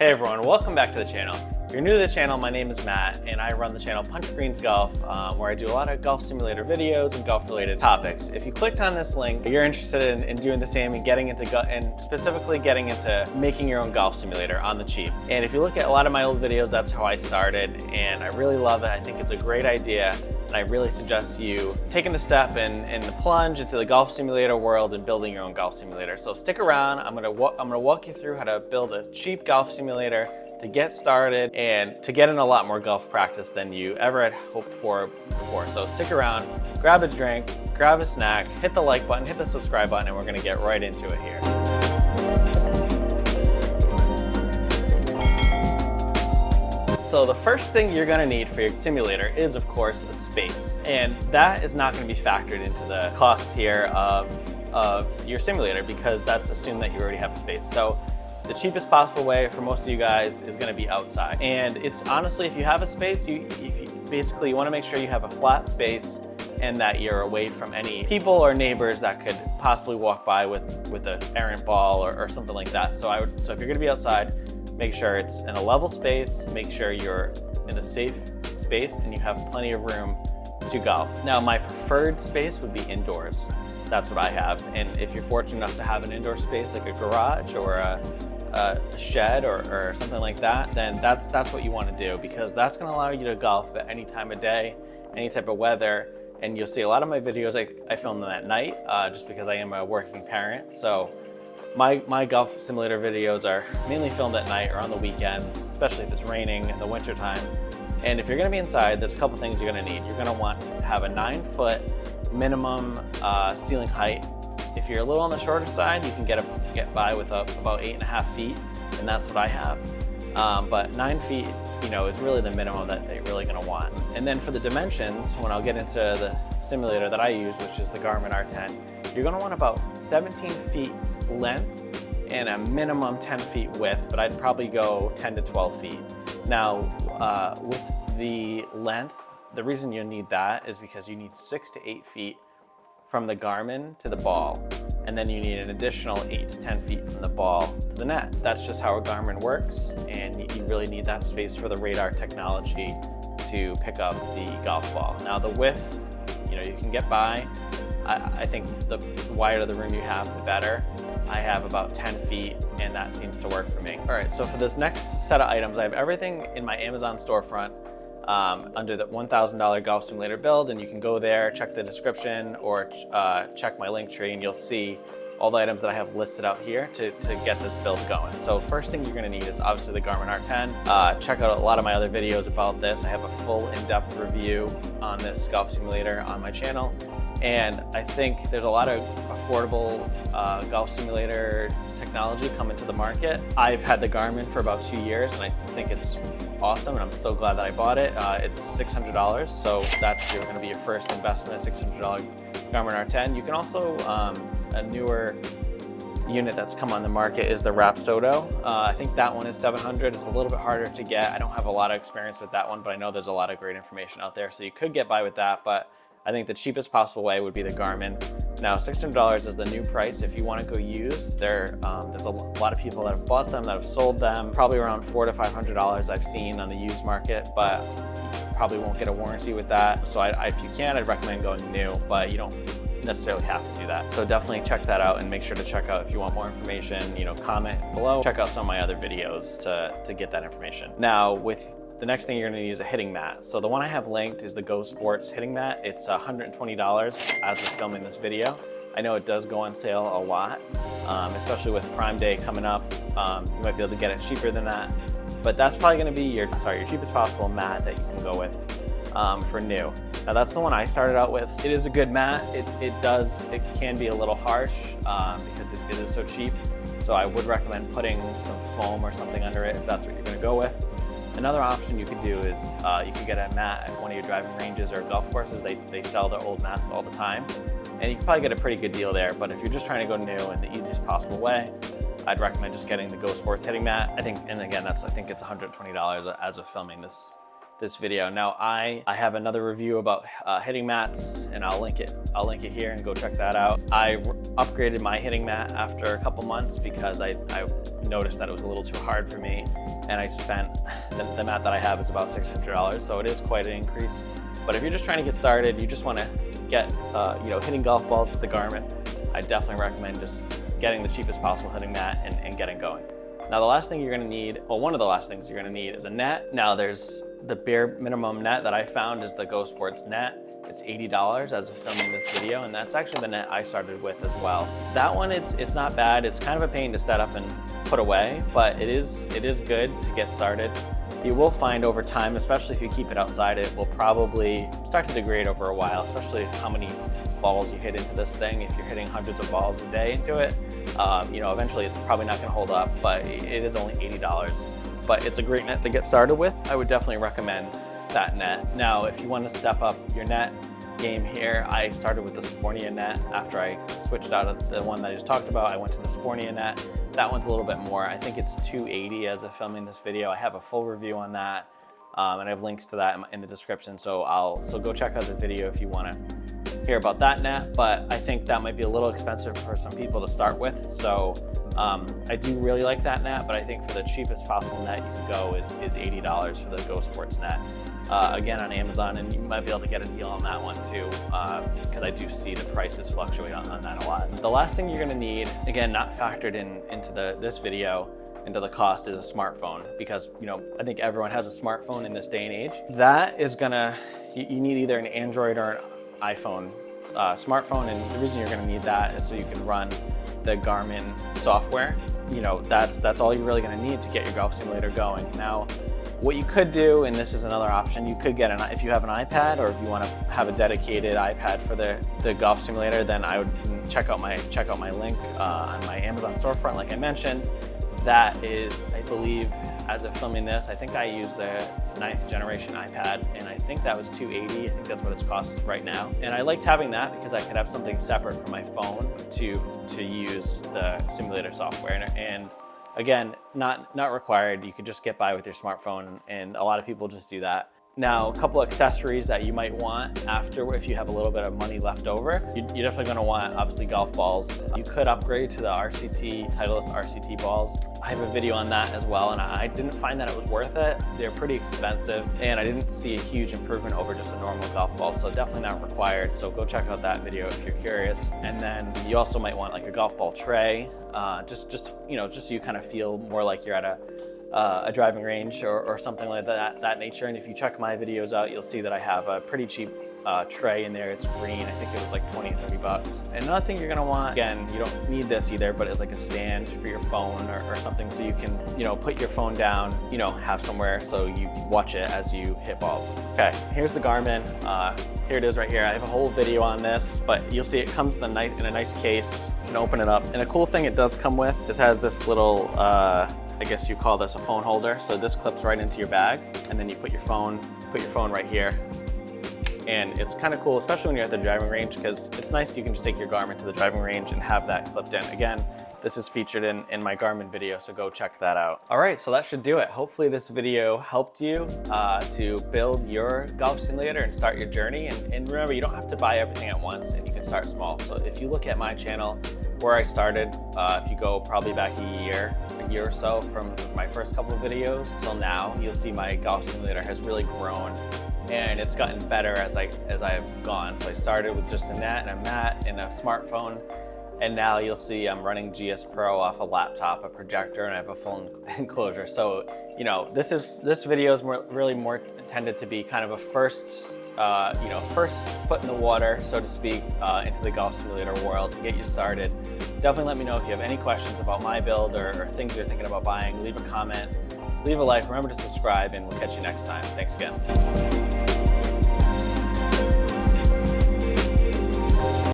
Hey everyone, welcome back to the channel. If you're new to the channel, my name is Matt and I run the channel Punch Greens Golf, where I do a lot of golf simulator videos and golf related topics. If you clicked on this link, you're interested in doing the same and getting into and specifically getting into making your own golf simulator on the cheap. And if you look at a lot of my old videos, that's how I started and I really love it. I think it's a great idea. And I really suggest you taking the step and the plunge into the golf simulator world and building your own golf simulator. So stick around. I'm gonna walk you through how to build a cheap golf simulator to get started and to get in a lot more golf practice than you ever had hoped for before. So stick around, grab a drink, grab a snack, hit the like button, hit the subscribe button, and we're gonna get right into it here. So the first thing you're gonna need for your simulator is, of course, a space. And that is not gonna be factored into the cost here of your simulator because that's assumed that you already have a space. So the cheapest possible way for most of you guys is gonna be outside. And it's honestly, if you have a space, you wanna make sure you have a flat space and that you're away from any people or neighbors that could possibly walk by with an errant ball or something like that. So if you're gonna be outside, make sure it's in a level space, make sure you're in a safe space and you have plenty of room to golf. Now, my preferred space would be indoors. That's what I have. And if you're fortunate enough to have an indoor space like a garage or a shed or something like that, then that's what you want to do because that's going to allow you to golf at any time of day, any type of weather. And you'll see a lot of my videos, I film them at night just because I am a working parent. So my golf simulator videos are mainly filmed at night or on the weekends, especially if it's raining in the winter time. And if you're gonna be inside, there's a couple things you're gonna need. You're gonna want to have a 9-foot minimum ceiling height. If you're a little on the shorter side, you can get by with about 8.5 feet, and that's what I have. But 9 feet, is really the minimum that you're really gonna want. And then for the dimensions, when I'll get into the simulator that I use, which is the Garmin R10, you're gonna want about 17 feet length and a minimum 10 feet width, but I'd probably go 10 to 12 feet. Now, with the length, the reason you need that is because you need 6 to 8 feet from the Garmin to the ball, and then you need an additional 8 to 10 feet from the ball to the net. That's just how a Garmin works, and you really need that space for the radar technology to pick up the golf ball. Now, the width, you can get by. I think the wider the room you have, the better. I have about 10 feet and that seems to work for me. All right, so for this next set of items, I have everything in my Amazon storefront under the $1,000 golf simulator build, and you can go there, check the description, or check my link tree and you'll see all the items that I have listed out here to get this build going. So first thing you're gonna need is obviously the Garmin R10. Check out a lot of my other videos about this. I have a full in-depth review on this golf simulator on my channel. And I think there's a lot of affordable golf simulator technology coming to the market. I've had the Garmin for about 2 years and I think it's awesome and I'm still glad that I bought it. It's $600, so that's gonna be your first investment, a $600 Garmin R10. You can also, a newer unit that's come on the market is the Rapsodo. I think that one is $700. It's a little bit harder to get. I don't have a lot of experience with that one, but I know there's a lot of great information out there, so you could get by with that, but I think the cheapest possible way would be the Garmin. Now, $600 is the new price if you want to go used. There's a lot of people that have bought them, that have sold them, probably around $400 to $500 I've seen on the used market, but you probably won't get a warranty with that. So if you can, I'd recommend going new, but you don't necessarily have to do that. So definitely check that out and make sure to check out if you want more information, comment below. Check out some of my other videos to get that information. Now, the next thing you're gonna need is a hitting mat. So the one I have linked is the Go Sports hitting mat. It's $120 as of filming this video. I know it does go on sale a lot, especially with Prime Day coming up. You might be able to get it cheaper than that, but that's probably gonna be your cheapest possible mat that you can go with for new. Now that's the one I started out with. It is a good mat. It can be a little harsh because it is so cheap. So I would recommend putting some foam or something under it if that's what you're gonna go with. Another option you could do is you could get a mat at one of your driving ranges or golf courses. They sell their old mats all the time. And you can probably get a pretty good deal there. But if you're just trying to go new in the easiest possible way, I'd recommend just getting the Go Sports hitting mat. I think it's $120 as of filming this this video. Now I have another review about hitting mats, and I'll link it here and go check that out. I upgraded my hitting mat after a couple months because I noticed that it was a little too hard for me, and I spent, the mat that I have is about $600, so it is quite an increase. But if you're just trying to get started, you just want to get hitting golf balls with the Garmin, I definitely recommend just getting the cheapest possible hitting mat and getting going. Now the last thing you're gonna need, well, one of the last things you're gonna need is a net. Now there's the bare minimum net that I found is the Go Sports net. It's $80 as of filming this video, and that's actually the net I started with as well. That one, it's not bad. It's kind of a pain to set up and put away, but it is good to get started. You will find over time, especially if you keep it outside, it will probably start to degrade over a while, especially how many balls you hit into this thing. If you're hitting hundreds of balls a day into it, eventually it's probably not gonna hold up, but it is only $80. But it's a great net to get started with. I would definitely recommend that net. Now, if you want to step up your net game here, I started with the Spornia net. After I switched out of the one that I just talked about, I went to the Spornia net. That one's a little bit more. I think it's $280 as of filming this video. I have a full review on that, and I have links to that in the description. So go check out the video if you want to hear about that net. But I think that might be a little expensive for some people to start with. So I do really like that net, but I think for the cheapest possible net you can go is $80 for the Go Sports net. Again, on Amazon, and you might be able to get a deal on that one too, because I do see the prices fluctuate on that a lot. The last thing you're gonna need, again, not factored into this video, into the cost, is a smartphone, because I think everyone has a smartphone in this day and age. That is you need either an Android or an iPhone smartphone, and the reason you're gonna need that is so you can run the Garmin software. That's all you're really gonna need to get your golf simulator going. Now, what you could do, and this is another option, you could get if you have an iPad, or if you want to have a dedicated iPad for the golf simulator, then I would check out my link on my Amazon storefront, like I mentioned. That is, I believe, as of filming this, I think I used the 9th generation iPad, and I think that was $280. I think that's what it's cost right now. And I liked having that because I could have something separate from my phone to use the simulator software. And again, not required. You could just get by with your smartphone, and a lot of people just do that. Now, a couple accessories that you might want after, if you have a little bit of money left over, you're definitely gonna want, obviously, golf balls. You could upgrade to the Titleist RCT balls. I have a video on that as well, and I didn't find that it was worth it. They're pretty expensive, and I didn't see a huge improvement over just a normal golf ball, so definitely not required. So go check out that video if you're curious. And then you also might want like a golf ball tray, just so you kind of feel more like you're at a driving range or something like that nature. And if you check my videos out, you'll see that I have a pretty cheap tray in there. It's green. I think it was like 20, 30 bucks. And another thing you're gonna want, again, you don't need this either, but it's like a stand for your phone or something, so you can, put your phone down, have somewhere so you can watch it as you hit balls. Okay, here's the Garmin. Here it is right here. I have a whole video on this, but you'll see it comes in a nice case. You can open it up. And a cool thing it does come with, this has this little, I guess you call this a phone holder. So this clips right into your bag, and then you put your phone right here. And it's kind of cool, especially when you're at the driving range, because it's nice you can just take your Garmin to the driving range and have that clipped in. Again, this is featured in my Garmin video, so go check that out. All right, so that should do it. Hopefully this video helped you to build your golf simulator and start your journey. And remember, you don't have to buy everything at once, and you can start small. So if you look at my channel, where I started, if you go probably back a year or so from my first couple of videos till now, you'll see my golf simulator has really grown, and it's gotten better as I've gone. So I started with just a net and a mat and a smartphone, and now you'll see I'm running gspro off a laptop, a projector, and I have a full enclosure. So this video is really more intended to be kind of a first foot in the water, so to speak, into the golf simulator world to get you started. Definitely let me know if you have any questions about my build or things you're thinking about buying. Leave a comment, leave a like, remember to subscribe, and we'll catch you next time. Thanks again.